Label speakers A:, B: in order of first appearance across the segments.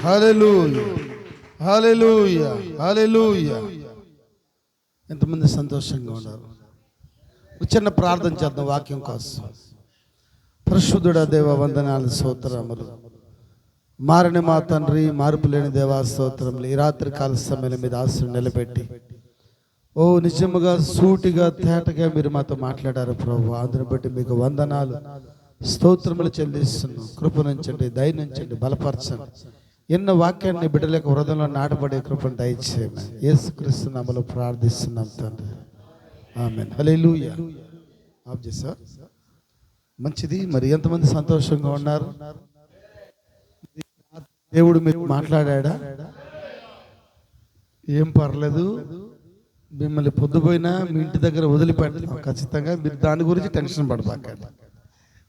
A: హల్లెలూయా, హల్లెలూయా, హల్లెలూయా. ఎంతమంది సంతోషంగా ఉన్నారు? చిన్న ప్రార్థన చేద్దాం వాక్యం కోసం. పరిశుద్ధుడా దేవ, వందనాలు, స్తోత్రములు. మారని మా తండ్రి, మార్పు లేని దేవా, స్తోత్రములు. ఈ రాత్రి కాల సమయంలో మీద ఆశను నిలబెట్టి ఓ నిజముగా సూటిగా తేటగా మీరు మాతో మాట్లాడారు ప్రభు. అందుని బట్టి మీకు వందనాలు, స్తోత్రములు చెల్లిస్తున్నాం. కృపనుంచండి, దయనుంచండి, బలపరచండి. ఎన్నో వాక్యాన్ని బిడ్డలకు హృదయంలో నాటబడే కృపను దయచేయమని యేసుక్రీస్తు నామములో ప్రార్థిస్తున్నాం తండ్రి, ఆమేన్. హల్లెలూయా. ఆఫ్ చేసా, మంచిది. మరి ఎంతమంది సంతోషంగా ఉన్నారు? దేవుడు మీకు మాట్లాడా? ఏం పర్లేదు, మిమ్మల్ని పొద్దుపోయినా మీ ఇంటి దగ్గర వదిలిపెడతాం ఖచ్చితంగా. మీరు దాని గురించి టెన్షన్ పడబాకండి,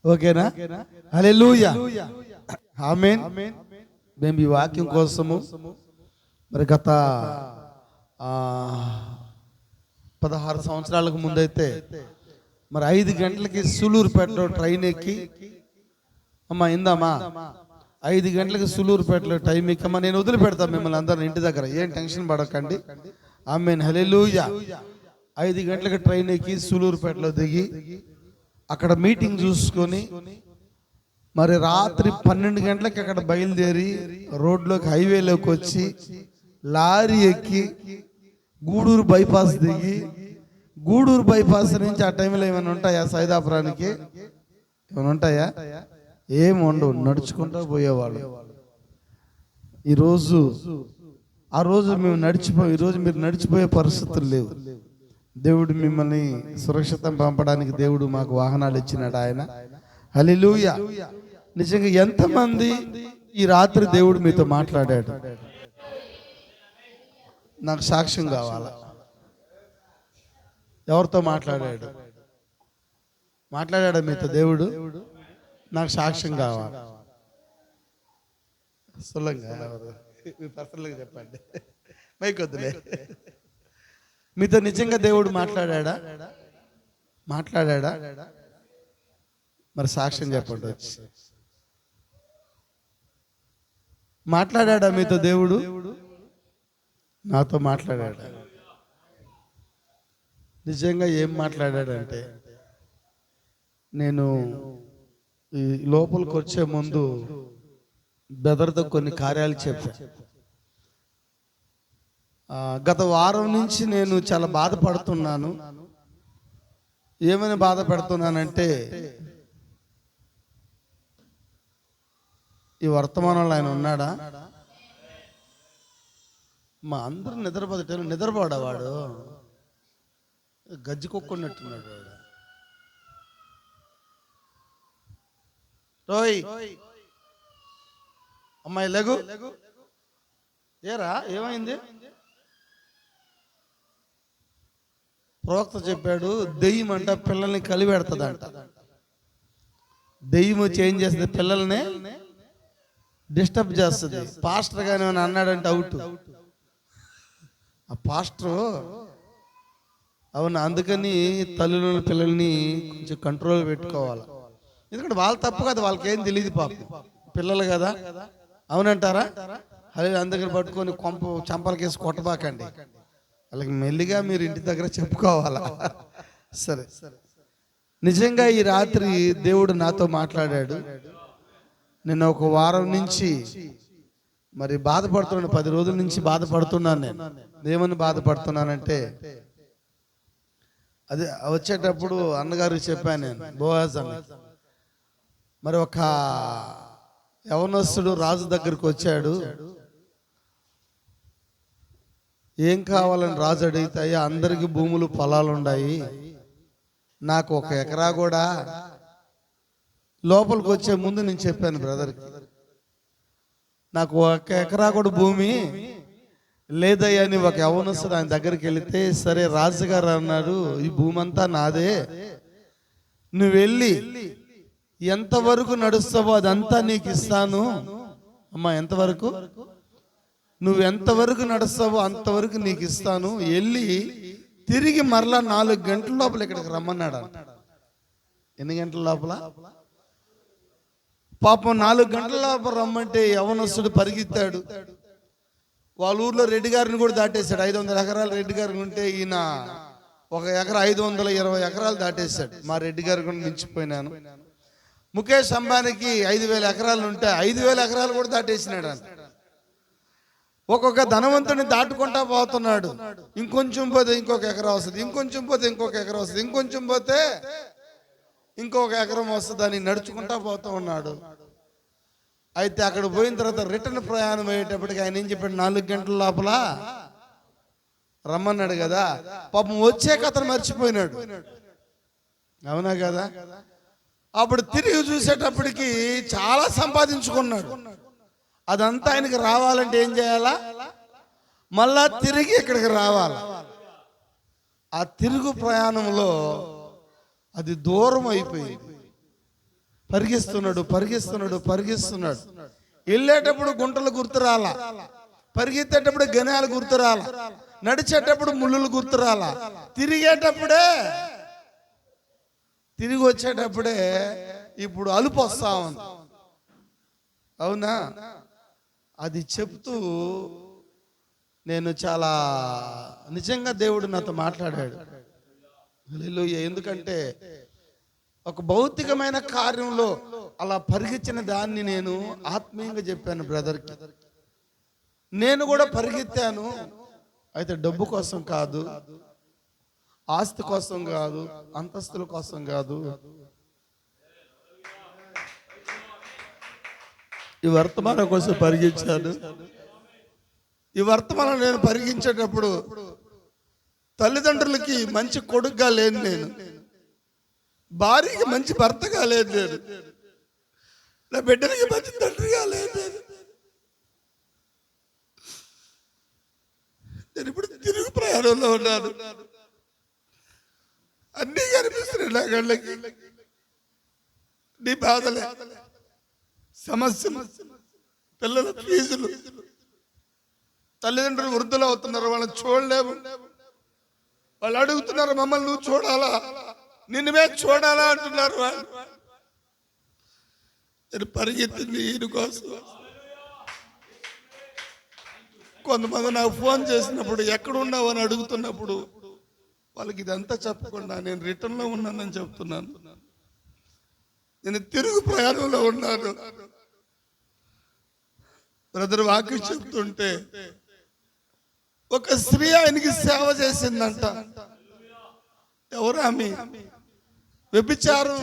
A: ఓకేనా? హల్లెలూయా, ఆమేన్. మేము ఈ వాక్యం కోసము మరి గత 16 సంవత్సరాలకు ముందైతే మరి 5 గంటలకి సూలూరుపేటలో ట్రైన్ ఎక్కి, అమ్మా ఇందామా 5 గంటలకి సూలూరుపేటలో టైం ఎక్కమ్మా, నేను వదిలిపెడతాను మిమ్మల్ని అందరిని ఇంటి దగ్గర, ఏం టెన్షన్ పడకండి. ఆమేన్, హల్లెలూయా. 5 గంటలకు ట్రైన్ ఎక్కి సూలూరుపేటలో దిగి అక్కడ మీటింగ్ చూసుకొని మరి రాత్రి 12 గంటలకి అక్కడ బయలుదేరి రోడ్లోకి, హైవేలోకి వచ్చి లారీ ఎక్కి గూడూరు బైపాస్ దిగి, గూడూరు బైపాస్ నుంచి ఆ టైంలో ఏమైనా ఉంటాయా సైదాపురానికి? ఏమైనా ఉంటాయా? ఏమి ఉండవు, నడుచుకుంటూ పోయేవాళ్ళు. ఆ రోజు మేము ఈరోజు మీరు నడిచిపోయే పరిస్థితులు లేవు. దేవుడు మిమ్మల్ని సురక్షితం పంపడానికి దేవుడు మాకు వాహనాలు ఇచ్చినాడు ఆయన. హల్లెలూయా. నిజంగా ఎంతమంది ఈ రాత్రి దేవుడు మీతో మాట్లాడాడు? నాకు సాక్ష్యం కావాలా? ఎవరితో మాట్లాడాడా మీతో దేవుడు? నాకు సాక్ష్యం కావాలి. సులంగా పర్సనల్గా చెప్పండి, మైక్ వద్దులే. మీతో నిజంగా దేవుడు మాట్లాడాడా? మరి సాక్ష్యం చెప్పండి వచ్చి. మాట్లాడాడా మీతో దేవుడు? నాతో మాట్లాడాడా? నిజంగా ఏం మాట్లాడాడంటే, నేను ఈ లోపలికి వచ్చే ముందు బెదర్తో కొన్ని కార్యాలు చెప్పా. గత వారం నుంచి నేను చాలా బాధపడుతున్నాను. ఏమని బాధపడుతున్నానంటే, ఈ వర్తమానంలో ఆయన ఉన్నాడా? మా అందరూ నిద్రపోడా వాడు గజ్జి కొక్కున్నట్టున్నాడు వాడు. రోయ్ అమ్మాయి లెగు, ఏరా ఏమైంది? ప్రవక్త చెప్పాడు, దెయ్యం అంట పిల్లల్ని కలిపెడుతుందంట. దెయ్యం చేంజ్ చేస్తుంది, పిల్లల్ని డిస్టర్బ్ చేస్తుంది. పాస్టర్ గాని ఏమైనా అన్నాడంటే అవుట్. ఆ పాస్టర్ అవును, అందుకని తల్లిదండ్రుల పిల్లల్ని కొంచెం కంట్రోల్ పెట్టుకోవాలి. ఎందుకంటే వాళ్ళ తప్పు కదా, వాళ్ళకి ఏం తెలియదు పాపం, పిల్లలు కదా. అవునంటారా? అలాగే అందుకని పట్టుకొని చంపలకేసి కొట్టబాకండి. వాళ్ళకి మెల్లిగా మీరు ఇంటి దగ్గర చెప్పుకోవాలా. సరే, నిజంగా ఈ రాత్రి దేవుడు నాతో మాట్లాడాడు. నేను ఒక వారం నుంచి మరి బాధపడుతున్నాను, 10 రోజుల నుంచి బాధపడుతున్నాను. నేను ఏమని బాధపడుతున్నానంటే, అదే వచ్చేటప్పుడు అన్నగారికి చెప్పాను నేను, బోయాజ్ అని. మరి ఒక యవనస్తుడు రాజు దగ్గరికి వచ్చాడు. ఏం కావాలని రాజు అడిగితే, అందరికి భూములు పొలాలు ఉన్నాయి, నాకు 1 ఎకరా కూడా. లోపలికి వచ్చే ముందు నేను చెప్పాను బ్రదర్కి, నాకు 1 ఎకరా కూడా భూమి లేదయ్యా అని ఒక యవనస్తుడు ఆయన దగ్గరికి వెళితే, సరే రాజుగారు అన్నాడు, ఈ భూమి అంతా నాదే, నువ్వు వెళ్ళి ఎంతవరకు నడుస్తావో అదంతా నీకు ఇస్తాను. అమ్మా, ఎంతవరకు? నువ్వు ఎంతవరకు నడుస్తావో అంతవరకు నీకు ఇస్తాను. వెళ్ళి తిరిగి మరలా 4 గంటల లోపల ఇక్కడికి రమ్మన్నాడు. ఎన్ని గంటల లోపల? పాపం 4 గంటల రమ్మంటే యవనస్తుడు పరిగెత్తాడు. వాళ్ళ ఊర్లో రెడ్డి గారిని కూడా దాటేశాడు. 500 ఎకరాలు రెడ్డి గారిని ఉంటే ఈయన 1 ఎకరా 520 ఎకరాలు దాటేశాడు. మా రెడ్డి గారు కూడా మించిపోయినాను. ముఖేష్ అంబానీకి 5,000 ఎకరాలు ఉంటే 5,000 ఎకరాలు కూడా దాటేసినాడు అంట. ఒక్కొక్క ధనవంతుని దాటుకుంటా పోతున్నాడు. ఇంకొంచెం పోతే ఇంకొక ఎకరా వస్తుంది, ఇంకొంచెం పోతే ఇంకొక ఎకరా వస్తుంది, ఇంకొంచెం పోతే ఇంకొక ఎకరం వస్తుంది అని నడుచుకుంటా పోతూ ఉన్నాడు. అయితే అక్కడ పోయిన తర్వాత రిటర్న్ ప్రయాణం అయ్యేటప్పటికి ఆయన ఏం చెప్పాడు, 4 గంటల లోపల రమ్మన్నాడు కదా. పాపం వచ్చే కథను మర్చిపోయినాడు. అవునా కదా? అప్పుడు తిరిగి చూసేటప్పటికి చాలా సంపాదించుకున్నాడు. అదంతా ఆయనకి రావాలంటే ఏం చేయాలా? మళ్ళా తిరిగి ఇక్కడికి రావాలి. ఆ తిరుగు ప్రయాణంలో అది దూరం అయిపోయింది. పరిగెస్తున్నాడు. వెళ్ళేటప్పుడు గుంటలు గుర్తురాల, పరిగెత్తేటప్పుడు గణాలు గుర్తురాల, నడిచేటప్పుడు ముళ్ళులు గుర్తురాల, తిరిగి వచ్చేటప్పుడే ఇప్పుడు అలుపు వస్తా ఉంది. అవునా? అది చెప్తూ నేను చాలా నిజంగా దేవుడు నాతో మాట్లాడాడు. హల్లెలూయా. ఎందుకంటే ఒక భౌతికమైన కార్యంలో అలా పరిగెత్తిన దాన్ని నేను ఆత్మీయంగా చెప్పాను బ్రదర్కి. నేను కూడా పరిగెత్తాను. అయితే డబ్బు కోసం కాదు, ఆస్తి కోసం కాదు, అంతస్తుల కోసం కాదు, ఈ వర్తమానం కోసం పరిగెత్తాను. ఈ వర్తమానం నేను పరిగెంచేటప్పుడు తల్లిదండ్రులకి మంచి కొడుకుగా లేను నేను, భార్యకి మంచి భర్తగా లేదు నేను, నా బిడ్డలకి మంచి తండ్రిగా లేదు నేను ఇప్పుడు తిరుగు ప్రయాణంలో ఉన్నాను. అన్నీ కనిపిస్తున్నాయి నా కళ్ళకి. నీ బాధలే, సమస్యలు, పిల్లల ఫీజులు, తల్లిదండ్రులు వృద్ధులు అవుతున్నారు, వాళ్ళని చూడలేము. వాళ్ళు అడుగుతున్నారు, మమ్మల్ని నువ్వు చూడాలా, నిన్నమే చూడాలా అంటున్నారు. వాళ్ళు నేను పరిగెత్తింది ఈయన కోసం. కొంతమంది నాకు ఫోన్ చేసినప్పుడు ఎక్కడున్నావు అని అడుగుతున్నప్పుడు వాళ్ళకి ఇదంతా చెప్పకుండా నేను రిటర్న్లో ఉన్నానని చెప్తున్నాను. నేను తిరుగు ప్రయాణంలో ఉన్నాను. బ్రదర్ వాక్యం చెప్తుంటే ఒక స్త్రీ ఆయనకి సేవ చేసిందంట. ఎవరు ఆమె? వ్యభిచారం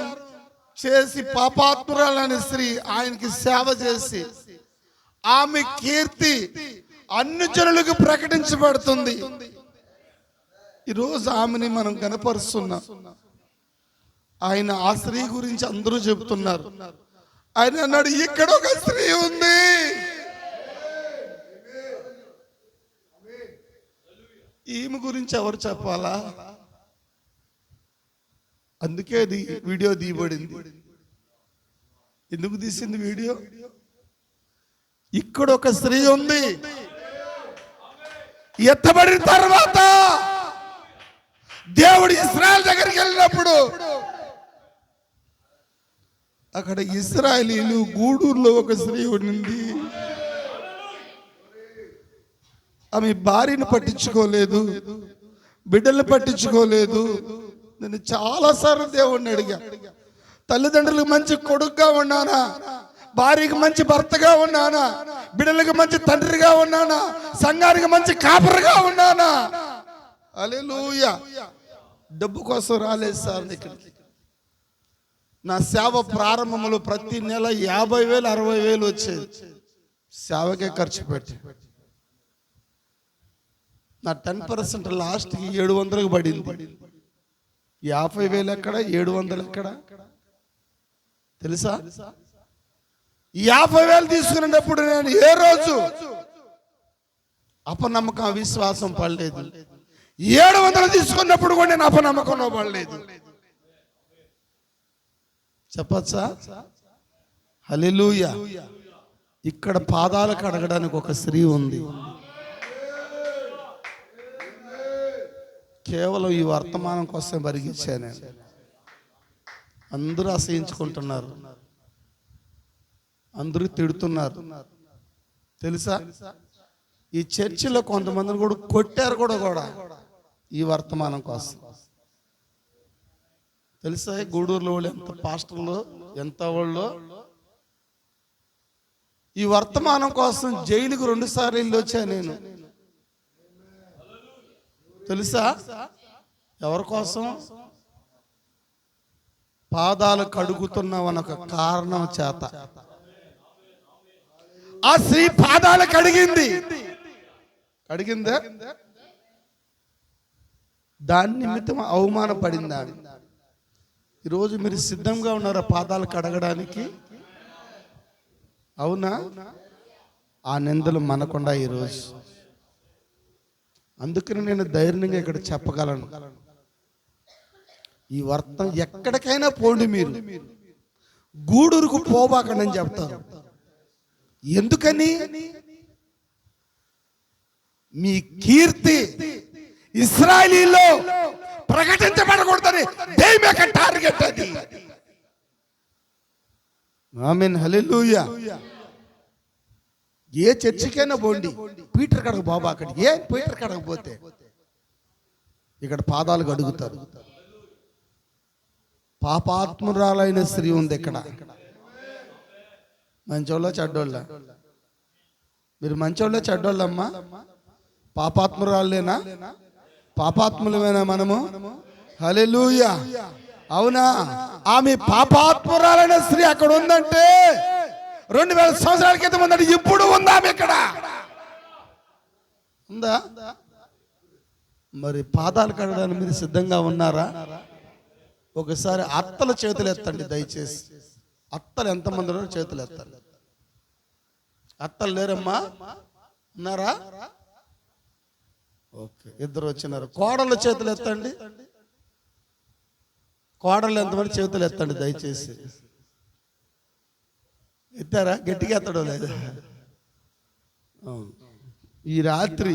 A: చేసి పాపాత్మురాలనే స్త్రీ ఆయనకి సేవ చేసి ఆమె కీర్తి అన్ని జనులకు ప్రకటించబడుతుంది. ఈరోజు ఆమెని మనం కనపరుస్తున్నాం. ఆయన ఆ స్త్రీ గురించి అందరూ చెబుతున్నారు. ఆయన అన్నాడు, ఇక్కడ ఒక స్త్రీ ఉంది, ఈమె గురించి ఎవరు చెప్పాలా? అందుకే అది వీడియో తీయబడింది. ఎందుకు తీసింది వీడియో? ఇక్కడ ఒక స్త్రీ ఉంది, ఎత్తబడిన తర్వాత దేవుడు ఇశ్రాయేలు దగ్గరికి వెళ్ళినప్పుడు అక్కడ ఇశ్రాయేలీలు గూడూరులో ఒక స్త్రీ ఉండింది. ఆమె భార్యను పట్టించుకోలేదు, బిడ్డల్ని పట్టించుకోలేదు. నేను చాలాసార్లు దేవుడిని అడిగా, తల్లిదండ్రులకు మంచి కొడుకుగా ఉన్నానా, భార్యకి మంచి భర్తగా ఉన్నానా, బిడ్డలకు మంచి తండ్రిగా ఉన్నానా, సంఘానికి మంచి కాపరిగా ఉన్నానా? హల్లెలూయా. డబ్బు కోసం రాలేదు సార్ ఇక్కడికి. నా సేవ ప్రారంభంలో ప్రతి నెల 50,000 60,000 వచ్చేది. సేవకే ఖర్చు పెట్టి నా 10% లాస్ట్కి 700కి పడింది. 50,000 ఎక్కడ, 700 ఎక్కడ తెలుసా? 50,000 తీసుకునేటప్పుడు నేను ఏ రోజు అపనమ్మకం అవిశ్వాసం పడలేదు. 700 తీసుకున్నప్పుడు కూడా నేను అపనమ్మకంలో పడలేదు. చెప్పచ్చా? హల్లెలూయా. ఇక్కడ పాదాలు కడగడానికి ఒక స్త్రీ ఉంది. కేవలం ఈ వర్తమానం కోసం పరిగించాను. అందరూ అసహించుకుంటున్నారు. అందరూ తిడుతున్నారు తెలుసా. ఈ చర్చిలో కొంతమందిని కూడా కొట్టారు కూడా ఈ వర్తమానం కోసం తెలుసా. గూడూరులో వాళ్ళు ఎంత పాస్టర్లు ఎంత వాళ్ళు ఈ వర్తమానం కోసం జైలుకు 2 సార్లు వెళ్ళి వచ్చా నేను తెలుసా. ఎవరి కోసం? పాదాలు కడుగుతున్నామని ఒక కారణం చేత ఆ స్త్రీ పాదాలు కడిగిందా దాని నిమిత్తం అవమానపడిందా? ఈరోజు మీరు సిద్ధంగా ఉన్నారా పాదాలు కడగడానికి? అవునా? ఆ నిందలు మనకుండా ఈరోజు. అందుకని నేను ధైర్యంగా ఇక్కడ చెప్పగలను, ఈ వర్తం ఎక్కడికైనా పోండి, మీరు గూడూరుకు పోబాకండి అని చెప్తారు. ఎందుకని? మీ కీర్తి ఇశ్రాయేలీలో ప్రకటించబడకూడదని దెయ్యం యొక్క టార్గెట్ అది. ఆమేన్, హల్లెలూయా. ఏ చర్చికైనా పోండి, పీటర్ కడగ బాబా అక్కడ. ఏ పీటర్ కడగపోతే ఇక్కడ పాదాలు కడుగుతారు. పాపాత్మురాలైన స్త్రీ ఉంది ఇక్కడ. మంచోళ్ళ చెడ్డోళ్ళ? మీరు మంచోళ్ళ చెడ్డోళ్ళమ్మా? పాపాత్మురాలేనా? పాపాత్ములమేనా మనము? హల్లెలూయా. అవునా? ఆమె పాపాత్మురాలైన స్త్రీ అక్కడ ఉందంటే 2000 సంవత్సరాల క్రితం ఉందంటే ఇప్పుడు ఉందా ఆమె ఇక్కడ? ఉందా? మరి పాదాలు కడగడానికి మీరు సిద్ధంగా ఉన్నారా? ఒకసారి అత్తల చేతులు ఎత్తండి దయచేసి. అత్తలు ఎంతమంది ఉన్నారో చేతులు ఎత్తండి. అత్తలు లేరమ్మా? ఉన్నారా? ఓకే, 2 వచ్చినారు. కోడళ్ళ చేతులు ఎత్తండి. కోడళ్ళు ఎంతమంది? చేతులు ఎత్తండి దయచేసి. ఎత్తారా? గట్టిగా ఎత్తడం లేదు. ఈ రాత్రి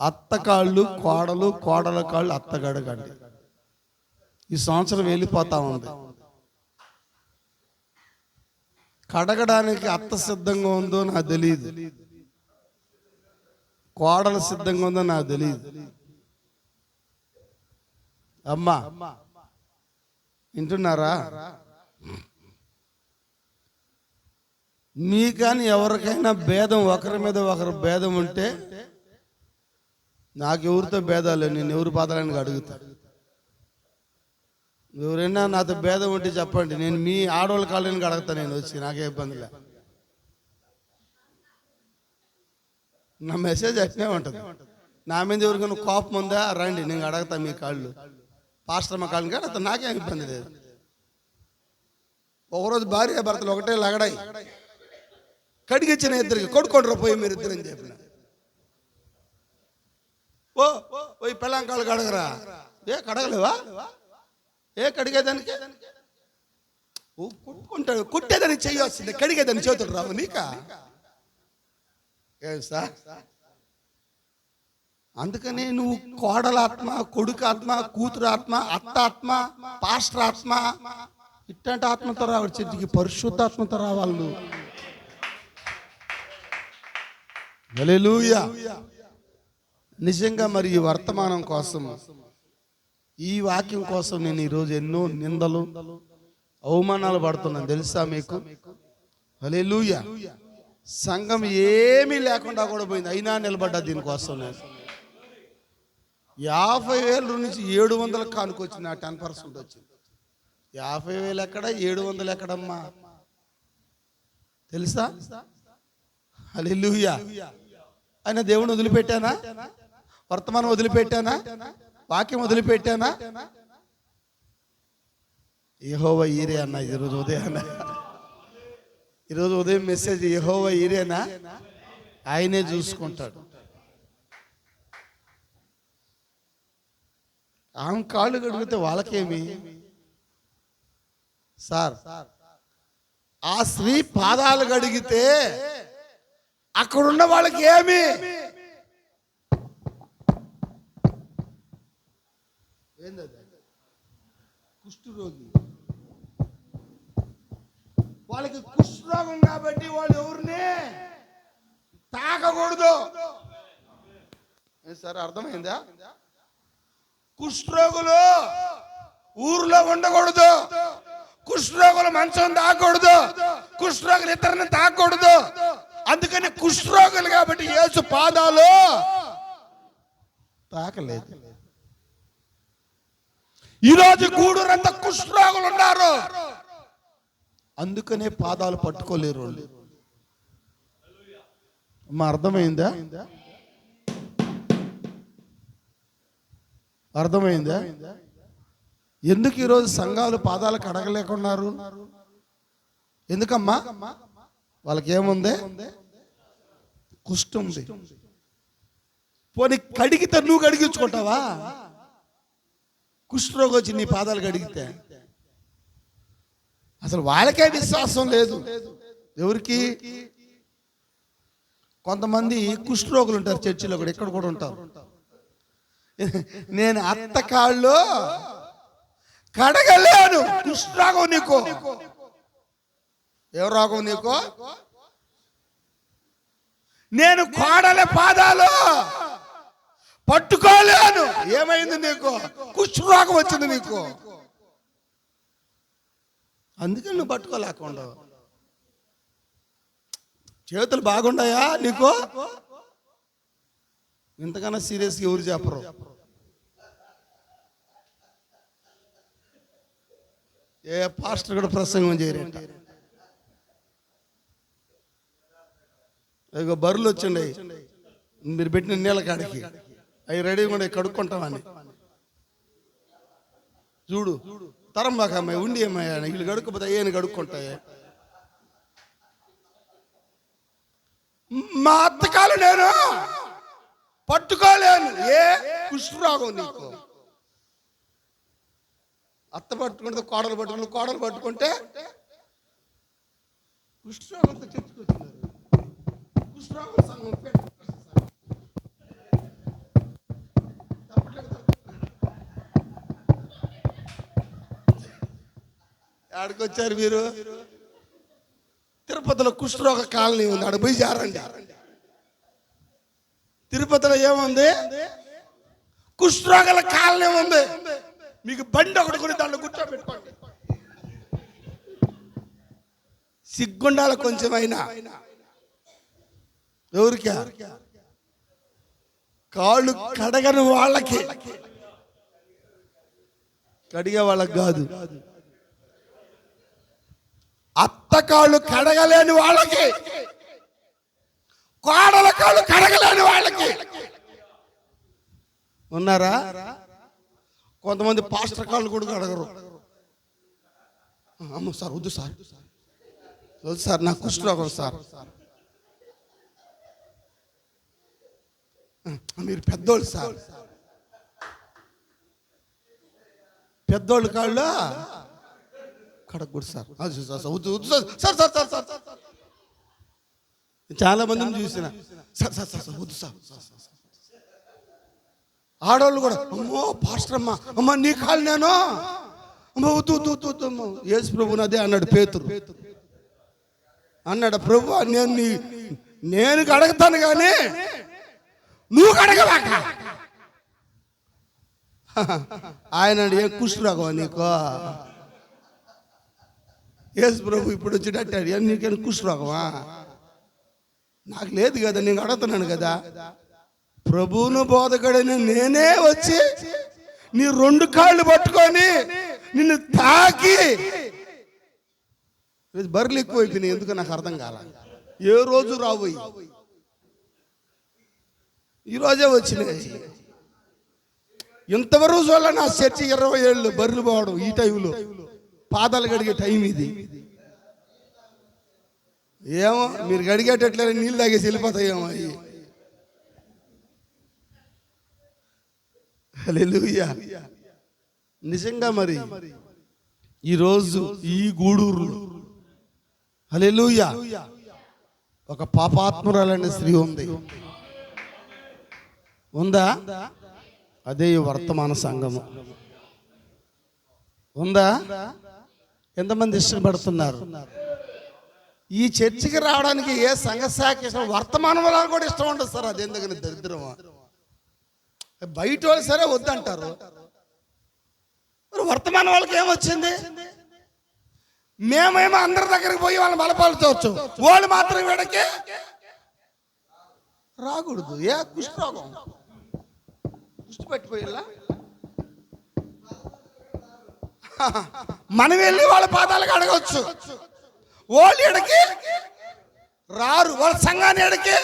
A: అత్త కాళ్ళు కోడలు, కోడల కాళ్ళు అత్త గడగండి. ఈ సంవత్సరం వెళ్ళిపోతా ఉంది. కడగడానికి అత్త సిద్ధంగా ఉందో నాకు తెలియదు, కోడలు సిద్ధంగా ఉందో నాకు తెలియదు. అమ్మా వింటున్నారా? మీ కానీ ఎవరికైనా భేదం, ఒకరి మీద ఒకరు భేదం ఉంటే, నాకెవరితో భేదాలు, నేను ఎవరి పాదాలని అడుగుతా. ఎవరైనా నాతో భేదం ఉంటే చెప్పండి, నేను మీ ఆడవాళ్ళ కాళ్ళని అడుగుతా. నేను వచ్చి నాకే ఇబ్బంది లే. నా మెసేజ్ అట్నే ఉంటుంది. నా మీద ఎవరికైనా కోపం ఉందా రండి, నేను అడగతా మీ కాళ్ళు. పాస్టర్ మా కాళ్ళని అడుగుతా, నాకేం ఇబ్బంది లేదు. ఒకరోజు భార్య భర్తలు ఒకటే లగడాయి, కడిగిచ్చిన ఇద్దరికి కొడుకోండ్రా పోయి మీరు ఇద్దరు అని చెప్పిన. ఓ పెళ్ళాం కాళ్ళు కడగరా? ఏ కడగలేవా? ఏ కడిగేదానికి? కొట్టుకుంటాడు, కొట్టేదానికి చెయ్యొస్తుంది, కడిగేదాన్ని చేతుడు రావు నీకా? సార్, అందుకని నువ్వు కోడలాత్మ, కొడుకు ఆత్మ, కూతురు ఆత్మ, అత్త ఆత్మ, పాస్టర్ ఆత్మ, ఇట్లాంటి ఆత్మతో రావాలి చర్చికి. పరిశుద్ధాత్మతో రావాలి నువ్వు. హల్లెలూయా. నిజంగా మరి ఈ వర్తమానం కోసం, ఈ వాక్యం కోసం నేను ఈరోజు ఎన్నో నిందలు, అవమానాలు పడుతున్నాను తెలుసా మీకు? హల్లెలూయా. సంఘం ఏమీ లేకుండా కూడా పోయింది, అయినా నిలబడ్డా దీనికోసం. నేను 50,000 నుంచి 700 కానుకొచ్చింది. నా 10% వచ్చింది. 50,000 ఎక్కడ, 700 ఎక్కడమ్మా తెలుసా? హల్లెలూయా. అయినా దేవుని వదిలిపెట్టానా? వర్తమానం వదిలిపెట్టానా? వాక్యం వదిలిపెట్టానా? యెహోవా ఈరే అన్న. ఈరోజు ఉదయం మెసేజ్ యెహోవా ఈరేనా, ఆయనే చూసుకుంటాడు. ఆమె కాళ్ళు కడిగితే వాళ్ళకేమి సార్? ఆ స్త్రీ పాదాలు కడిగితే అక్కడున్న వాళ్ళకి ఏమి? కుష్ఠరోగి వాళ్ళకి కుష్ఠరోగం కాబట్టి వాళ్ళు ఎవరిని తాకకూడదు. సార్ అర్థమైందా? కుష్ఠరోగులు ఊర్లో ఉండకూడదు, కుష్ఠరోగులు మంచం తాకూడదు, కుష్ఠరోగులు ఇతరులను తాకూడదు. అందుకని కుష్ఠరోగులు కాబట్టి యేసు పాదాలు తాకలేదు. ఈరోజు గూడూరంతా కుష్ఠరోగులు ఉన్నారు, అందుకనే పాదాలు పట్టుకోలేరు వాళ్ళు. అమ్మా అర్థమైందా? అర్థమైందా? ఎందుకు ఈరోజు సంఘాలు పాదాలు కడగలేకున్నారు? ఎందుకమ్మా? వాళ్ళకి ఏముంది? కుష్ఠం ఉంది. పోనీ కడిగితే నువ్వు కడిగించుకుంటావా? కుష్ఠరోగం వచ్చి నీ పాదాలు కడిగితే అసలు వాళ్ళకే విశ్వాసం లేదు. ఎవరికి? కొంతమంది కుష్ఠరోగులు ఉంటారు చర్చిలో కూడా, ఇక్కడ కూడా ఉంటారు. నేను అత్త కాళ్ళు కడగలేను. కుష్ఠరోగం నీకు. ఏ రోగం నీకు? నేను కోడల పాదాలు పట్టుకోలేను. ఏమైంది నీకు? కుష్ఠరోగం వచ్చింది నీకు. అందుకని నువ్వు పట్టుకోలేకుండా. చేతులు బాగుండాయా నీకు? ఇంతకన్నా సీరియస్గా ఎవరు చెప్పరు. ఏ పాస్టర్ కూడా ప్రసంగం చేయరంట. ఇక బర్రెలు వచ్చిండే, మీరు పెట్టిన నీళ్ళ కాడికి అవి రెడీగా ఉండే, కడుక్కుంటామని. చూడు తరం బాగా అమ్మాయి ఉండి అమ్మాయి వీళ్ళు కడుక్కోపోతే అయ్యని కడుక్కుంటాయి. మా అత్తకాలు నేను పట్టుకోలేను. ఏ కుష్ఠరోగం నీకు? అత్త పట్టుకుంటే కోడలు పట్టుకుంటే, కోడలు పట్టుకుంటే కుష్ఠరోగంతో చర్చకొచ్చినారు. కుష్ఠరోగం సంఘం ఆడికొచ్చారు మీరు. తిరుపతిలో కుష్ఠరోగ కాలనీ ఉంది, ఆడ పోయి చేరండి. తిరుపతిలో ఏముంది? కుష్ఠరోగాల కాలనీ ఉంది. మీకు బండి ఒకటి కొని దాంట్లో కూర్చోబెట్టుకోండి. సిగ్గుండాల కొంచెం అయినా. ఎవరికి? కాళ్ళు కడగని వాళ్ళకి, కడిగే వాళ్ళకి కాదు. అత్త కాళ్ళు కడగలేని వాళ్ళకి, కోడల కాళ్ళు కడగలేని వాళ్ళకి ఉన్నారా? కొంతమంది పాస్టర్ కాళ్ళు కూడా కడగరు. అమ్మ సార్ వద్దు సార్, వద్దు సార్ నాకు కుష్ఠరోగం సార్. మీరు పెద్దోళ్ళు సార్, పెద్దోళ్ళు కాళ్ళు కడగకూడదు sir. Sir sir sir sir చాలా మందిని చూసిన. సార్ సార్ సార్ వద్దు సార్. ఆడవాళ్ళు కూడా అమ్మో పాస్టర్ అమ్మ, అమ్మ నీ కాళ్ళు నేను అమ్మ వద్దు వద్దు వద్దు అమ్మ. యేసు ప్రభుని అదే అన్నాడు పేతురు. అన్నాడు ప్రభు నేను కడగతాను కానీ నువ్వు కడగలేక. ఆయన ఏ కుష్ఠరోగం నీకు? యేసు ప్రభు ఇప్పుడు వచ్చేటట్టాడు, నీకేం కుష్ఠరోగమా? నాకు లేదు కదా, నేను అడుగుతున్నాను కదా. ప్రభువును బోధకుడని నేనే వచ్చి నీ రెండు కాళ్ళు పట్టుకొని నిన్ను తాకి. బర్రెలు ఎక్కువైపోయినాయి, ఎందుకు నాకు అర్థం కాల. ఏ రోజు రావు, ఈరోజే వచ్చినాయి. ఇంతవరకు చూడాలి నా చర్చి 20 ఏళ్ళు బర్రెలు పోవడం. ఈ టైంలో పాదాలు కడిగే టైం ఇది. ఏమో మీరు గడిగేటట్లే నీళ్ళు తాగేసి వెళ్ళిపోతాయేమో అవి. హల్లెలూయా. నిజంగా మరి ఈరోజు ఈ గూడూరు హల్లెలూయా ఒక పాపాత్మురాలనే స్త్రీ ఉంది. ఉందా? అదే ఈ వర్తమాన సంఘము. ఉందా? ఎంతమంది ఇష్టపడుతున్నారు? ఈ చర్చికి రావడానికి ఏ సంఘ శాఖ ఇష్టం, వర్తమానం వల్ల కూడా ఇష్టం ఉండదు సార్. అదేందుకని దరిద్రమా. బయట వాళ్ళు సరే వద్దంటారు, మరి వర్తమానం వాళ్ళకి ఏమొచ్చింది? మేమేమో అందరి దగ్గరికి పోయి వాళ్ళని బలపరచవచ్చు, వాళ్ళు మాత్రం వీడకి రాకూడదు. ఏ కుష్ఠరోగం కుష్టి పట్టిపోయేలా మనం వెళ్ళి వాళ్ళ పాదాలకు అడగవచ్చు, వాళ్ళు ఎడకి రారు. వాళ్ళ సంఘాన్ని ఎడకి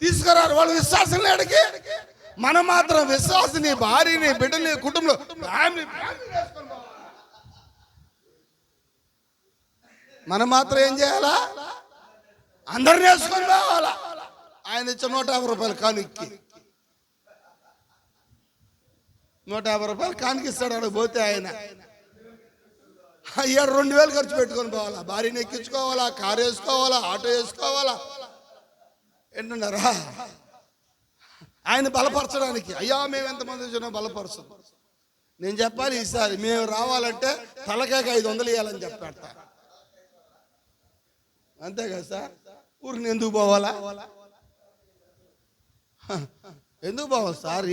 A: తీసుకురారు, వాళ్ళ విశ్వాసాన్ని ఎడకి. మనం మాత్రం విశ్వాసిని, భార్యని, బిడ్డని, కుటుంబంలో మనం మాత్రం ఏం చేయాలా? అందరిని వేసుకొని పోవాలా. ఆయన ఇచ్చే 150 రూపాయలు కానుక్కి, 150 రూపాయలు కానుకిస్తాడు. అక్కడ పోతే ఆయన అయ్యాడు 2000 ఖర్చు పెట్టుకొని పోవాలా. భార్యని ఎక్కించుకోవాలా, కారు వేసుకోవాలా, ఆటో వేసుకోవాలా. ఏంటన్నారా? ఆయన బలపరచడానికి. అయ్యా మేము ఎంతమంది వచ్చినా బలపరచం. నేను చెప్పాలి, ఈసారి మేము రావాలంటే తలకేక 500 ఇవ్వాలని చెప్పేట. అంతే కదా సార్. ఊరికి ఎందుకు పోవాలా? ఎందుకు పోవాలి సార్?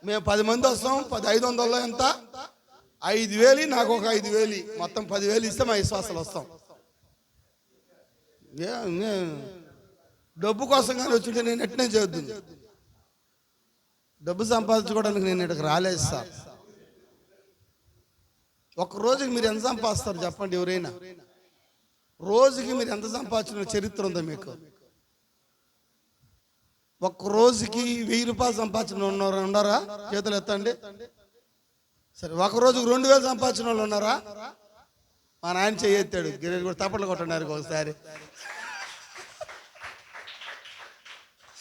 A: మేము 10 మంది వస్తాం, 500లో ఎంత? 5000, నాకు ఒక 5000, మొత్తం 10,000 ఇస్తే మా విశ్వాసాలు వస్తాం. డబ్బు కోసం కానీ వచ్చింటే నేను ఎట్నే చేద్దును. డబ్బు సంపాదించుకోవడానికి నేను ఇక్కడికి రాలేదు సార్. ఒక రోజుకి మీరు ఎంత సంపాదిస్తారు చెప్పండి ఎవరైనా? రోజుకి మీరు ఎంత సంపాదించిన చరిత్ర ఉందా మీకు? ఒక్క రోజుకి 1000 రూపాయలు సంపాదించిన ఉన్నారా? చేతులు ఎత్తండి. సరే, ఒక రోజుకి 2000 సంపాదించిన వాళ్ళు ఉన్నారా? మా నాయన చేయెత్తాడు, గిరి కూడా తప్పట్లు కొట్టన్నారు ఒకసారి.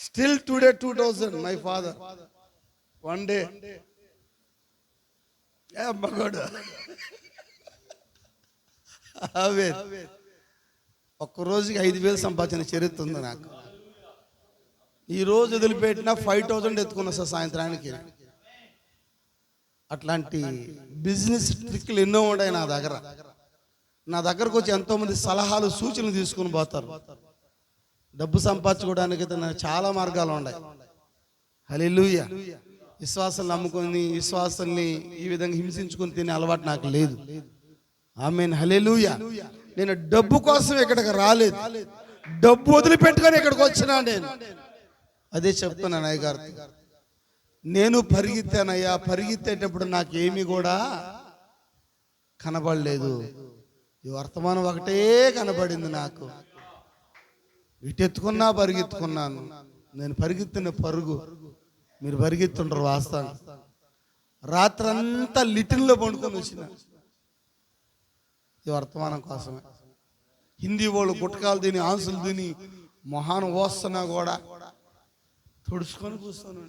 A: Still today 2000 my father one day. మగోడు అవే. ఒక్క రోజుకి 5000 సంపాదించిన చరిత్ర ఉంది నాకు. ఈ రోజు వదిలిపెట్టినా 5000 ఎత్తుకున్నా సార్ సాయంత్రానికి. అట్లాంటి బిజినెస్ ట్రిక్లు ఎన్నో ఉన్నాయి నా దగ్గర. నా దగ్గరకు వచ్చి ఎంతోమంది సలహాలు, సూచనలు తీసుకుని పోతారు. డబ్బు సంపాదించుకోవడానికి అయితే నాకు చాలా మార్గాలు ఉన్నాయి. హల్లెలూయా. విశ్వాసాలు నమ్ముకొని విశ్వాసాన్ని ఈ విధంగా హింసించుకొని తినే అలవాటు నాకు లేదు. ఆమేన్. హల్లెలూయా. నేను డబ్బు కోసం ఇక్కడికి రాలేదు, డబ్బు వదిలిపెట్టుకొని ఇక్కడికి వచ్చినా. నేను అదే చెప్తున్నాను అయ్యగారు. నేను పరిగెత్తానయ్యా, పరిగెత్తేటప్పుడు నాకేమీ కూడా కనబడలేదు. ఈ వర్తమానం ఒకటే కనబడింది నాకు. ఇటెత్తుకున్నా పరిగెత్తుకున్నాను. నేను పరిగెత్తిన పరుగు మీరు పరిగెత్తుంటారు వాస్తవం. రాత్రంతా లిటిన్లో పండుకొని వచ్చిన ఈ వర్తమానం కోసమే. హిందీ వాళ్ళు గుట్టకాలు తిని, ఆన్సులు తిని మొహాను పోస్తున్నా కూడా తుడుచుకొని కూర్చోను.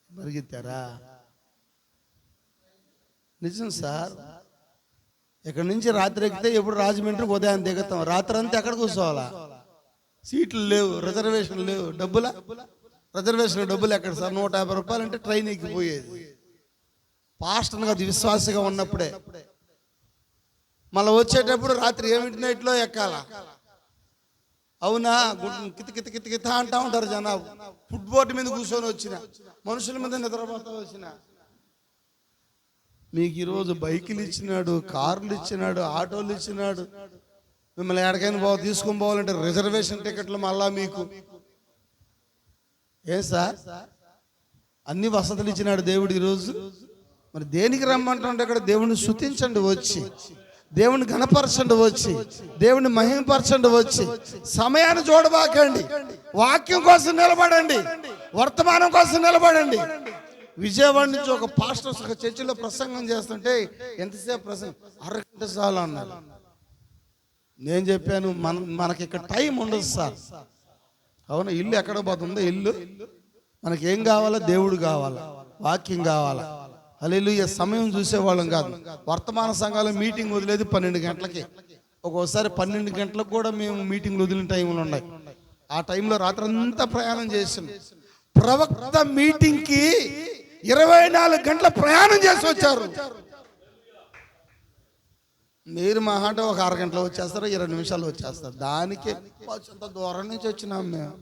A: పరిగెత్తారా? నిజం సార్. ఇక్కడ నుంచి రాత్రి ఎక్కితే ఎప్పుడు రాజమండ్రికి ఉదయం దిగుతాం. రాత్రి అంతా ఎక్కడ కూర్చోవాలా? సీట్లు లేవు, రిజర్వేషన్ లేవు. డబ్బుల రిజర్వేషన్ డబ్బులు ఎక్కడ సార్? 150 రూపాయలు అంటే ట్రైన్ ఎక్కిపోయేది. పాస్టర్ గారు విశ్వాసగా ఉన్నప్పుడే. మళ్ళీ వచ్చేటప్పుడు రాత్రి 8 నైట్లో ఎక్కాల. అవునా? కిత కిత కిత కిత అంటా ఉంటారు జనాలు. ఫుట్బోర్డ్ మీద కూర్చొని వచ్చిన, మనుషుల మీద నిద్రపోతా వచ్చిన. మీకు ఈరోజు బైకులు ఇచ్చినాడు, కార్లు ఇచ్చినాడు, ఆటోలు ఇచ్చినాడు. మిమ్మల్ని ఎక్కడికైనా తీసుకొని పోవాలంటే రిజర్వేషన్ టికెట్లు మళ్ళా మీకు. ఏ సార్, అన్ని వసతులు ఇచ్చినాడు దేవుడు ఈరోజు. మరి దేనికి రమ్మంటుంటే ఇక్కడ దేవుడిని స్తుతించండి వచ్చి, దేవుని ఘనపరచండి వచ్చి, దేవుని మహిమపరచండి వచ్చి. సమయాన్ని చూడబాకండి, వాక్యం కోసం నిలబడండి, వర్తమానం కోసం నిలబడండి. విజయవాడ నుంచి ఒక పాస్టర్ ఒక చర్చిలో ప్రసంగం చేస్తుంటే ఎంతసేపు ప్రసంగం? 6 గంటల చాలు అన్నారు. నేను చెప్పాను, మనకి ఇక్కడ టైం ఉండదు సార్. అవునా? ఇల్లు ఎక్కడ పోతుందో ఇల్లు. మనకి ఏం కావాలా? దేవుడు కావాలా, వాక్యం కావాలా. హల్లెలూయా. సమయం చూసేవాళ్ళం కాదు. వర్తమాన సంఘాల మీటింగ్ వదిలేది 12 గంటలకి. ఒక్కోసారి 12 గంటలకు కూడా మేము మీటింగ్లు వదిలిన టైంలు ఉన్నాయి. ఆ టైంలో రాత్రి అంతా ప్రయాణం చేసాం. ప్రవక్త మీటింగ్కి 24 గంటల ప్రయాణం చేసి వచ్చారు. మీరు మహా అంటే ఒక అరగంటలో వచ్చేస్తారు, 20 నిమిషాలు వచ్చేస్తారు. దానికి అంత దూరం నుంచి వచ్చినాం మేము.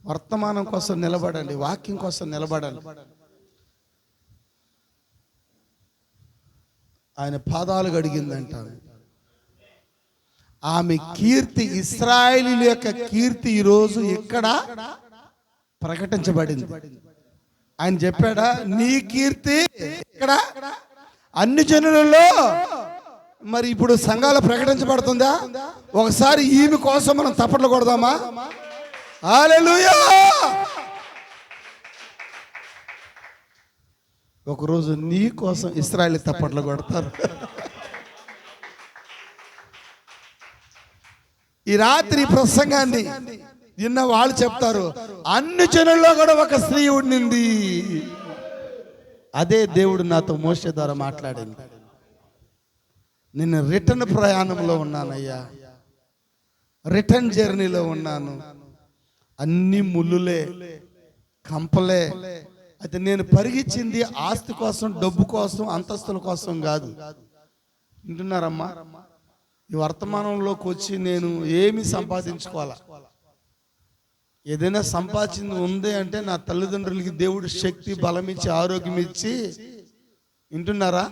A: వర్తమానం కోసం నిలబడండి, వాక్యం కోసం నిలబడండి. ఆయన పాదాలు గడిగిందంట. ఆమె కీర్తి, ఇశ్రాయేలీయుల యొక్క కీర్తి ఈరోజు ఇక్కడ ప్రకటించబడింది. ఆయన చెప్పాడా, నీ కీర్తి ఇక్కడ అన్ని జనులలో. మరి ఇప్పుడు సంఘాలు ప్రకటించబడుతుందా? ఒకసారి ఈమె కోసం మనం తప్పట్లు కొడదామా? హల్లెలూయా. ఒకరోజు నీ కోసం ఇశ్రాయేలు తప్పట్లు కొడతారు. ఈ రాత్రి ప్రసంగాన్ని విన్న వాళ్ళు చెప్తారు, అన్ని జనుల్లో కూడా ఒక స్త్రీ ఉండింది. అదే దేవుడు నాతో మోషే ద్వారా మాట్లాడింది. నేను రిటర్న్ ప్రయాణంలో ఉన్నానయ్యా, రిటర్న్ జర్నీలో ఉన్నాను. అన్ని ముళ్ళులే, కంపలే. అయితే నేను పరిగించింది ఆస్తి కోసం, డబ్బు కోసం, అంతస్తుల కోసం కాదు. వింటున్నారమ్మా? ఈ వర్తమానంలోకి వచ్చి నేను ఏమి సంపాదించుకోవాలా? ఏదైనా సంపాదించింది ఉంది అంటే నా తల్లిదండ్రులకి దేవుడు శక్తి, బలం ఇచ్చి, ఆరోగ్యం ఇచ్చి, వింటున్నారా,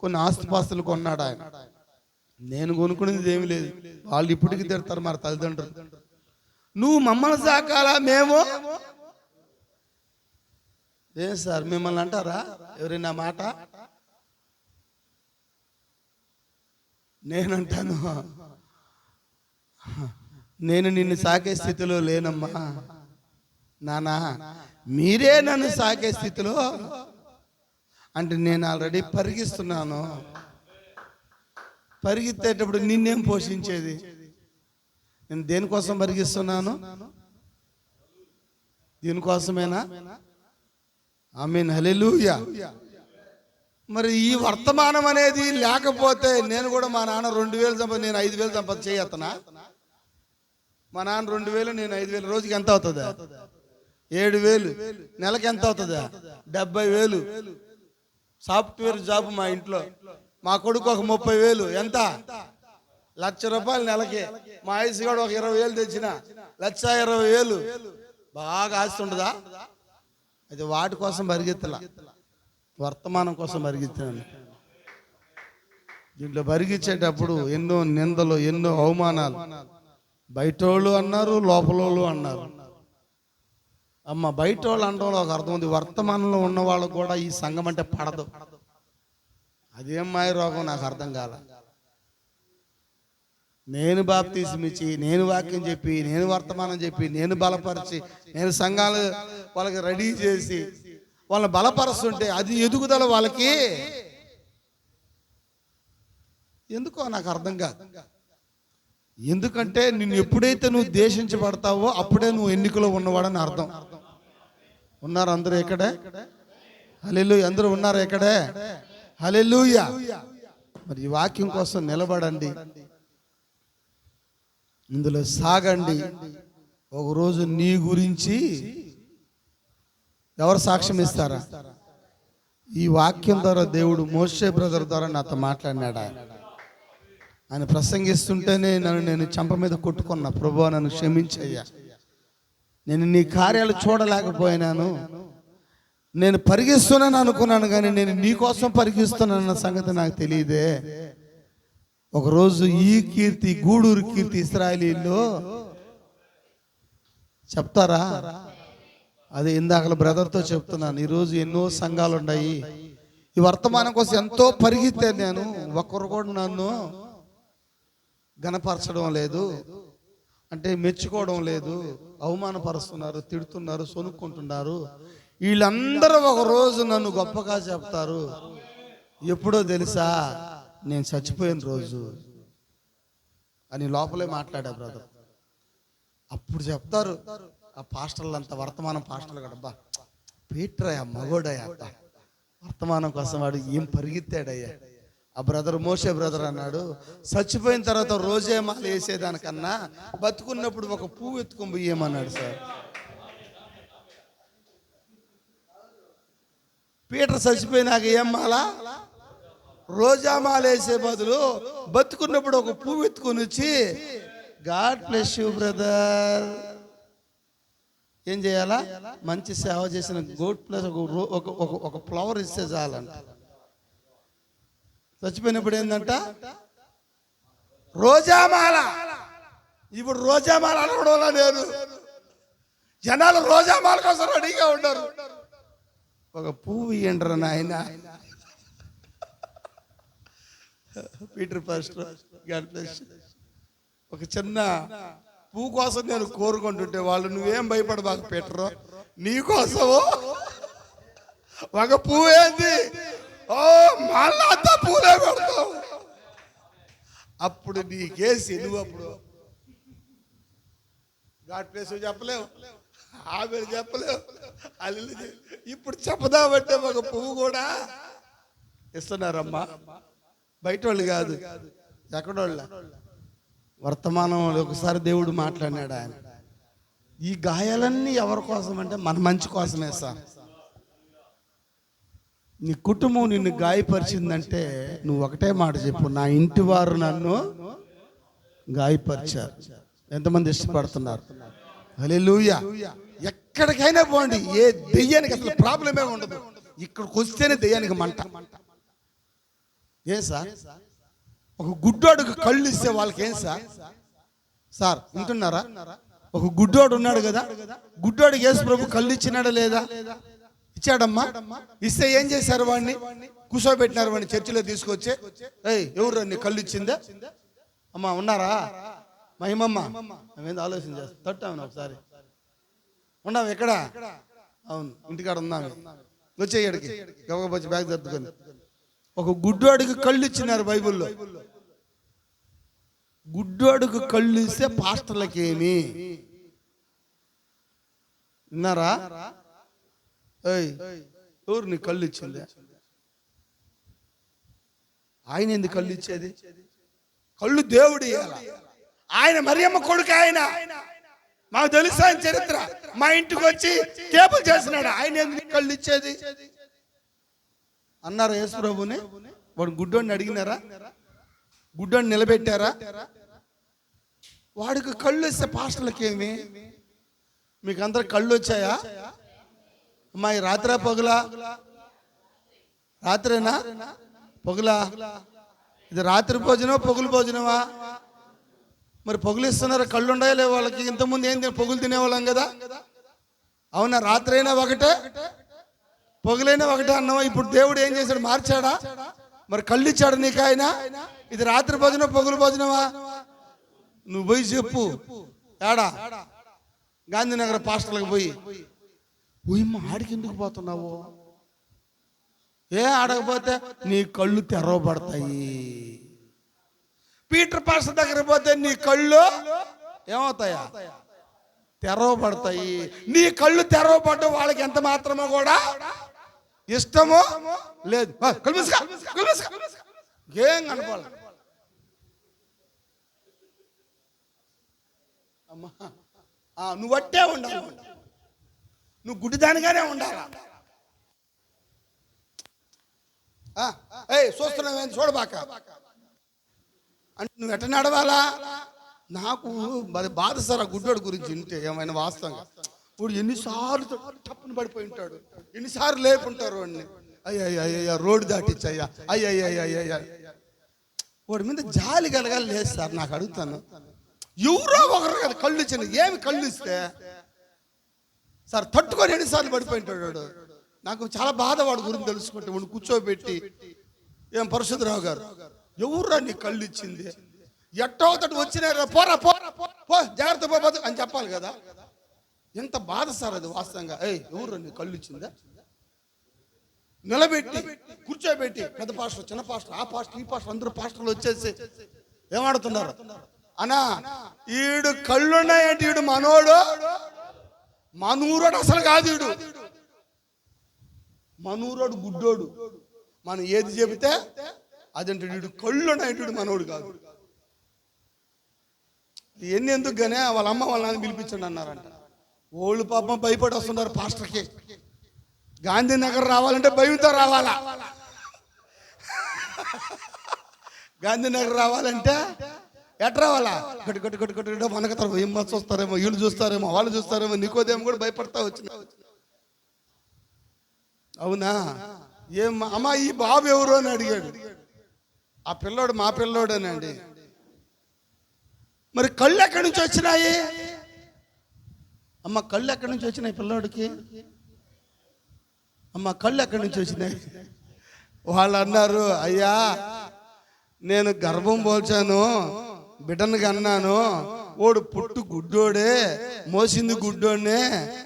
A: కొన్ని ఆస్తిపాస్తులు కొన్నాడు ఆయన. నేను కొనుక్కునేది ఏమి లేదు. వాళ్ళు ఇప్పటికీ తిడతారు మరి తల్లిదండ్రులు, నువ్వు మమ్మల్ని సాకాలా, మేము ఏం సార్ మిమ్మల్ని అంటారా ఎవరైనా మాట? నేనంటాను, నేను నిన్ను సాకే స్థితిలో లేనమ్మా నానా, మీరే నన్ను సాకే స్థితిలో. అంటే నేను ఆల్రెడీ పరిగిస్తున్నాను. పరిగెత్తేటప్పుడు నిన్నేం పోషించేది? నేను దేనికోసం పరిగిస్తున్నాను? దీనికోసమేనా? ఆమేన్, హల్లెలూయా. మరి ఈ వర్తమానం అనేది లేకపోతే నేను కూడా, మా నాన్న 2000 సంపద, నేను 5000 సంపద చేయత్తనా? మా నాన్న 2000, నేను 5000. రోజుకి ఎంత అవుతుందా? 7000. నెలకి ఎంత అవుతుందా? 70000. సాఫ్ట్వేర్ జాబ్ మా ఇంట్లో. మా కొడుకు ఒక 30,000. ఎంత? 1,00,000 రూపాయలు నెలకి. మా ఆయుష్ కూడా ఒక 20,000 తెచ్చిన 1,20,000. బాగా ఆస్తుండదా? అయితే వాటి కోసం పరిగెత్తలా, వర్తమానం కోసం పరిగెత్తాను. దీంట్లో పరిగెచ్చేటప్పుడు ఎన్నో నిందలు, ఎన్నో అవమానాలు. బయటోళ్ళు అన్నారు, లోపలోళ్ళు అన్నారు. అమ్మ, బయట వాళ్ళు అనడంలో ఒక అర్థం ఉంది. వర్తమానంలో ఉన్న వాళ్ళకు కూడా ఈ సంఘం అంటే పడదు. అదేం మాయ రోగం నాకు అర్థం కాల. నేను బాప్తీసం ఇచ్చి, నేను వాక్యం చెప్పి, నేను వర్తమానం చెప్పి, నేను బలపరిచి, నేను సంఘాలు వాళ్ళకి రెడీ చేసి వాళ్ళని బలపరుస్తుంటే అది ఎదుగుదల వాళ్ళకి ఎందుకో నాకు అర్థం కాదు. ఎందుకంటే నిన్ను ఎప్పుడైతే నువ్వు దేశించబడతావో అప్పుడే నువ్వు ఎన్నికలో ఉన్నవాడని అర్థం. ఉన్నారు అందరూ ఇక్కడే? హల్లెలూయా. అందరూ ఉన్నారు ఇక్కడే? హల్లెలూయా. మరి ఈ వాక్యం కోసం నిలబడండి, ఇందులో సాగండి. ఒకరోజు నీ గురించి ఎవరు సాక్ష్యం ఇస్తారా? ఈ వాక్యం ద్వారా దేవుడు మోషే బ్రదర్ ద్వారా నాతో మాట్లాడినాడు. ఆయన ప్రసంగిస్తుంటేనే నేను చెంప మీద కొట్టుకున్నా, ప్రభువా నన్ను క్షమించయ్యా, నేను నీ కార్యాలు చూడలేకపోయినాను, నేను పరిగిస్తున్నాను అనుకున్నాను కానీ నేను నీ కోసం పరిగిస్తున్నానన్న సంగతి నాకు తెలియదే. ఒకరోజు ఈ కీర్తి, గూడూరు కీర్తి ఇశ్రాయేలీయుల్లో చెప్తారా? అదే ఇందాక బ్రదర్తో చెప్తున్నాను. ఈరోజు ఎన్నో సంఘాలు ఉన్నాయి. ఈ వర్తమానం కోసం ఎంతో పరిగెత్తాను నేను. ఒక్కరు కూడా నన్ను గణపరచడం లేదు, అంటే మెచ్చుకోవడం లేదు, అవమానపరుస్తున్నారు, తిడుతున్నారు, సొనుక్కుంటున్నారు. వీళ్ళందరూ ఒక రోజు నన్ను గొప్పగా చెప్తారు. ఎప్పుడో తెలుసా? నేను చచ్చిపోయిన రోజు అని లోపలే మాట్లాడా బ్రదర్. అప్పుడు చెప్తారు ఆ పాస్టర్లు అంతా, వర్తమానం పాస్టర్లు కూడా, అబ్బా పీటరయ్యా, మగోడయ్యా, అబ్బా వర్తమానం కోసం వాడు ఏం పరిగెత్తాడయ్యా. ఆ బ్రదర్, మోషే బ్రదర్ అన్నాడు, చచ్చిపోయిన తర్వాత రోజే మాల వేసేదానికన్నా బతుకున్నప్పుడు ఒక పువ్వు ఎత్తుకొని పోయేమన్నాడు సార్. పీటర్ చచ్చిపోయినాక ఏం మాల? రోజామాల వేసే బదులు బతుకున్నప్పుడు ఒక పువ్వు ఎత్తుకొని వచ్చి గాడ్ బ్లెస్ యూ బ్రదర్ ఏం చేయాలా? మంచి సేవ చేసిన గోడ్ ప్లస్ ఒక ఫ్లవర్ ఇస్తే చాలంట. చచ్చిపోయినప్పుడు ఏంటంట? రోజామాల. ఇప్పుడు రోజామాల అనడం లేదు, జనాలు రోజామాల కోసం రెడీగా ఉండరు. ఒక పువ్వు ఇయ్యండ్రా నాయన. Peter pastor God bless you. ఒక చిన్న పువ్వు కోసం నేను కోరుకుంటుంటే వాళ్ళు, నువ్వేం భయపడబాక పీటరు, నీకోసము ఒక పువ్వు ఏంది, ఓ మళ్ళా అంతా పూలే పెడతావు. అప్పుడు నీకేసి నువ్వు అప్పుడు గాడ్ బ్లెస్ యూ చెప్పలేవు, ఆమె చెప్పలేవు, అల్లు. ఇప్పుడు చెప్పదామంటే ఒక పువ్వు కూడా ఇస్తున్నారమ్మా. బయట వాళ్ళు కాదు, ఎక్కడోళ్ళ వర్తమానంలో ఒకసారి దేవుడు మాట్లాడినాడు. ఆయన ఈ గాయాలన్నీ ఎవరి కోసం అంటే మన మంచి కోసమే సార్. నీ కుటుంబం నిన్ను గాయపరిచిందంటే నువ్వు ఒకటే మాట చెప్పు, నా ఇంటి వారు నన్ను గాయపరిచారు. ఎంతమంది ఇష్టపడుతున్నారు? హల్లెలూయా. ఎక్కడికైనా పోండి, ఏ దెయ్యానికి అసలు ప్రాబ్లమే ఉండదు. ఇక్కడికి వస్తేనే దెయ్యానికి మంట. ఏం సార్, ఒక గుడ్డోడుకు కళ్ళు ఇస్తే వాళ్ళకి ఏం సార్? సార్ వింటున్నారా? ఒక గుడ్డోడు ఉన్నాడు కదా, గుడ్డోడికి యేసు ప్రభు కళ్ళు ఇచ్చినాడా లేదా? ఇచ్చాడమ్మా. ఇస్తే ఏం చేశారు? వాడిని కూర్చోబెట్టినారు. వాడిని చర్చిలో తీసుకొచ్చి, ఏయ్ ఎవరు నీ కళ్ళు ఇచ్చిందా? అమ్మా ఉన్నారా? మహిమమ్మ మేమేంది ఆలోచన చేస్తాం, తట్టాము ఒకసారి. ఉన్నాము ఎక్కడ? అవును ఇంటికాడ ఉన్నాము. వచ్చేయడికి గబగబచ్చి బ్యాగ్ సర్దుకొని. ఒక గుడ్డోడికి కళ్ళు ఇచ్చినారు బైబిల్లో. గుడ్డోడికి కళ్ళు ఇస్తే పాస్టర్లకి ఏమి? విన్నారా? ఎవరు నీ కళ్ళు ఇచ్చింది? ఆయన ఎందుకు కళ్ళు ఇచ్చేది? కళ్ళు దేవుడు ఇవ్వాలి. ఆయన మరియమ్మ కొడుకు. ఆయన మాకు తెలుసు ఆయన చరిత్ర. మా ఇంటికి వచ్చి కేబుల్ చేసినాడు. ఆయన ఎందుకు కళ్ళు ఇచ్చేది అన్నారు యేసు ప్రభుని. వాడు గుడ్డోడిని అడిగినారా? గుడ్డోడిని నిలబెట్టారా? వాడికి కళ్ళు ఇస్తే పాస్టర్లకి ఏమి? మీకు అందరు కళ్ళు వచ్చాయా? అమ్మాయి రాత్రా పొగలా? రాత్రేనా పొగలా? ఇది రాత్రి భోజనం పొగులు భోజనమా? మరి పొగులు ఇస్తున్నారా? కళ్ళు ఉన్నాయా లేవు వాళ్ళకి? ఇంతకుముందు ఏం పొగులు తినేవాళ్ళం కదా. అవునా? రాత్రైనా ఒకటే, పొగలైనా ఒకటే అన్నావా? ఇప్పుడు దేవుడు ఏం చేశాడు? మార్చాడా? మరి కళ్ళు ఇచ్చాడు నీకు ఆయన. ఇది రాత్రి భోజనం పొగులు భోజనమా? నువ్వు పోయి చెప్పు. ఏడా? గాంధీనగర్ పాస్టర్లకు పోయి మా ఆడికి ఎందుకు పోతున్నావు? ఏ ఆడకపోతే నీ కళ్ళు తెరవబడతాయి. పీటర్ పాస్టర్ దగ్గర పోతే నీ కళ్ళు ఏమవుతాయా? తెరవబడతాయి. నీ కళ్ళు తెరవబడ్డ వాళ్ళకి ఎంత మాత్రమో కూడా ఇష్టమో లేదు. ఏం కనపాలి అమ్మా? నువ్వు అట్టే ఉండాలి, నువ్వు గుడ్డిదానిగానే ఉండాలి. చూస్తున్నావు చూడబాక అంటే నువ్వు ఎట్ట నడవాలా? నాకు బాధ సార్ ఆ గుడ్డోడు గురించి వింటే. ఏమైనా వాస్తవంగా వాడు ఎన్నిసార్లు తప్పును పడిపోయి ఉంటాడు, ఎన్నిసార్లు లేపుంటారు వాడిని. అయ్యా రోడ్డు దాటిచ్చయ్యా, అయ్యా వాడి మీద జాలి కలగాలి లేదు సార్. నాకు అడుగుతాను, ఎవరో ఒకరు కదా కళ్ళు ఇచ్చింది. ఏమి కళ్ళు ఇస్తే సార్ తట్టుకొని ఎన్నిసార్లు పడిపోయి ఉంటాడు. నాకు చాలా బాధ వాడి గురించి తెలుసుకుంటే. వాడిని కూర్చోబెట్టి, ఏం పరశుద్ధరావు గారు ఎవరురా నీ కళ్ళు ఇచ్చింది? ఎట్టో తట్టు వచ్చినారా, పోరా పోరా పో, జాగ్రత్త పోదు అని చెప్పాలి కదా. ఎంత బాధ సార్ అది వాస్తవంగా. ఎవరు నీ కళ్ళు ఇచ్చిందా? నిలబెట్టి కూర్చోబెట్టి పెద్ద పాస్టర్, చిన్న పాస్టర్, ఆ పాస్టర్, ఈ పాస్టర్, అందరూ పాస్టర్లు వచ్చేసి ఏమాడుతున్నారు అన్నా, ఈడు కళ్ళున్నాయంటే ఈడు మనోడు, మనూరోడు అసలు కాదు. ఈడు మనూరోడు గుడ్డోడు. మనం ఏది చెబితే అదంటే వీడు కళ్ళున్నాయంటే మనోడు కాదు. ఎన్ని ఎందుకు గానే వాళ్ళ అమ్మ వాళ్ళ నాన్న పిలిపించండి అన్నారంట. ఓళ్ళు పాపం భయపడి వస్తున్నారు పాస్టర్కి. గాంధీనగర్ రావాలంటే భయంతో రావాలా? గాంధీనగర్ రావాలంటే ఎట్ రావాలా గట్టి గట్టి గట్టి గట్టి మనకతారు, ఏం చూస్తారేమో, వీళ్ళు చూస్తారేమో, వాళ్ళు చూస్తారేమో, నికోదేమో కూడా భయపడతా వచ్చిన. అవునా? ఏం అమ్మా ఈ బాబు ఎవరు అని అడిగాడు. ఆ పిల్లోడు మా పిల్లోడేనండి. మరి కళ్ళు ఎక్కడి నుంచి వచ్చినాయి అమ్మ? కళ్ళు ఎక్కడి నుంచి వచ్చినాయి పిల్లోడికి? అమ్మ కళ్ళు ఎక్కడి నుంచి వచ్చినాయి? వాళ్ళు అన్నారు, అయ్యా నేను గర్భం పోల్చాను, బిడ్డను కన్నాను, ఓడు పుట్టు గుడ్డోడే, మోసింది గుడ్డోడ్నే,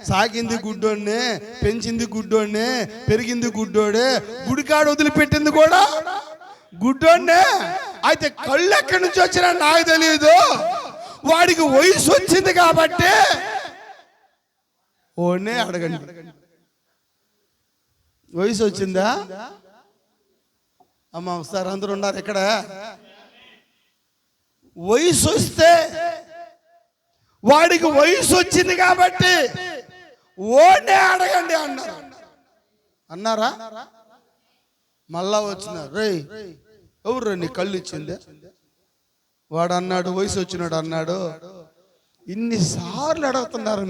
A: సాకింది గుడ్డోడ్నే, పెంచింది గుడ్డోడ్నే, పెరిగింది గుడ్డోడే, గుడికాడు వదిలిపెట్టింది కూడా గుడ్డోడ్నే. అయితే కళ్ళు ఎక్కడి నుంచి వచ్చినా నాకు తెలియదు, వాడికి వయసు వచ్చింది కాబట్టి ఓనే అడగండి. వయసు వచ్చిందా అమ్మ? ఒకసారి అందరూ ఉన్నారు ఇక్కడ. వయసు వస్తే వాడికి వయసు వచ్చింది కాబట్టి ఓనే అడగండి అన్నారు. అన్నారా? మళ్ళా వచ్చినారు, రే ఎవరు నీ కళ్ళు ఇచ్చింది? వాడు అన్నాడు, వయసు వచ్చినాడు అన్నాడు. ఇన్నిసార్లు అడుగుతున్నారు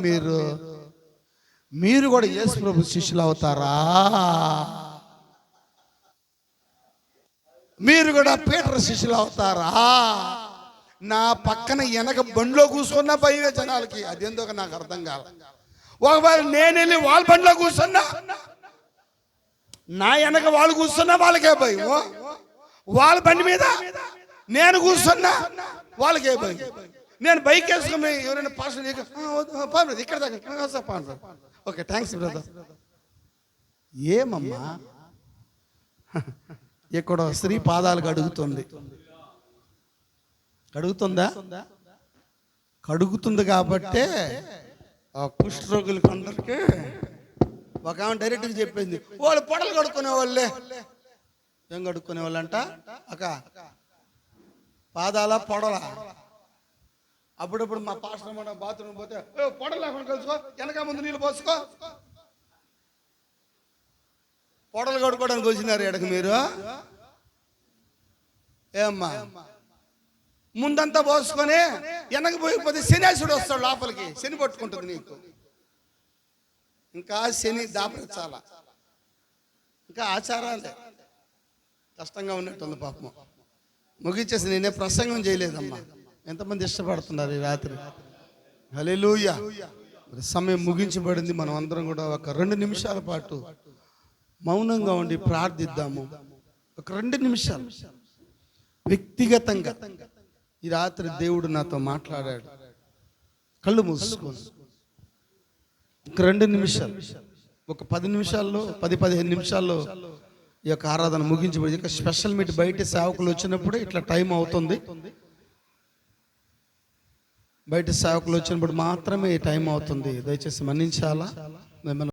A: మీరు కూడా యేసు ప్రభు శిష్యులు అవుతారా? మీరు కూడా పీటర్ శిష్యులు అవుతారా? నా పక్కన వెనక బండిలో కూర్చున్న భయమే జనాలకి, అదేందో నాకు అర్థం కాదు. ఒకవేళ నేను వెళ్ళి వాళ్ళ బండిలో కూర్చున్నా, నా వెనక వాళ్ళు కూర్చున్నా వాళ్ళకే భయం. వాళ్ళ బండి మీద నేను కూర్చున్నా వాళ్ళకే భయం. నేను బైక్ వేసుకుని ఎవరైనా పాస్టర్ ఇక్కడ దాకా, ఓకే థ్యాంక్స్ బ్రదర్. ఏమమ్మా ఇక్కడ స్త్రీ పాదాలు కడుగుతుందా? కడుగుతుంది కాబట్టే ఆ కుష్ఠరోగులకి అందరికీ ఒక ఆమె డైరెక్ట్గా చెప్పింది, వాళ్ళు పొడలు కడుక్కునే వాళ్ళే. ఏం కడుక్కునే వాళ్ళంట అక్క? పాదాల పొడల. అప్పుడప్పుడు మా పాస్టర్ మన బాత్రూమ్ పోతే పొడలు లేకుండా కలుసుకో, వెనక ముందు నీళ్ళు పోసుకో. పొడలు కడుక్కోవడానికి వచ్చినారు ఎడకు మీరు? ఏమ్మా ముందంతా పోసుకొని వెనక పోయిపోతే శనిసుడు వస్తాడు లోపలికి, శని పట్టుకుంటుంది నీకు. ఇంకా శని దాపరించాలా, ఇంకా ఆచారాలే కష్టంగా ఉన్నట్టుంది పాపం. ముగించేసి నేనే ప్రసంగం చేయలేదమ్మా. ఎంతమంది ఇష్టపడుతున్నారు ఈ రాత్రి? హల్లెలూయా. సమయం ముగించబడింది. మనం అందరం కూడా ఒక 2 నిమిషాల పాటు మౌనంగా ఉండి ప్రార్థిద్దాము. ఒక 2 నిమిషాలు వ్యక్తిగతంగా ఈ రాత్రి దేవుడు నాతో మాట్లాడాడు. కళ్ళు మూసుకోండి. ఒక 2 నిమిషాలు, ఒక 10 నిమిషాల్లో 10-15 నిమిషాల్లో ఈ యొక్క ఆరాధన ముగించబడి, ఇక స్పెషల్ మీట్ బయట సేవకులు వచ్చినప్పుడు ఇట్లా టైం అవుతుంది. బయట సేవకులు వచ్చినప్పుడు మాత్రమే ఈ టైం అవుతుంది. దయచేసి మన్నించాలా.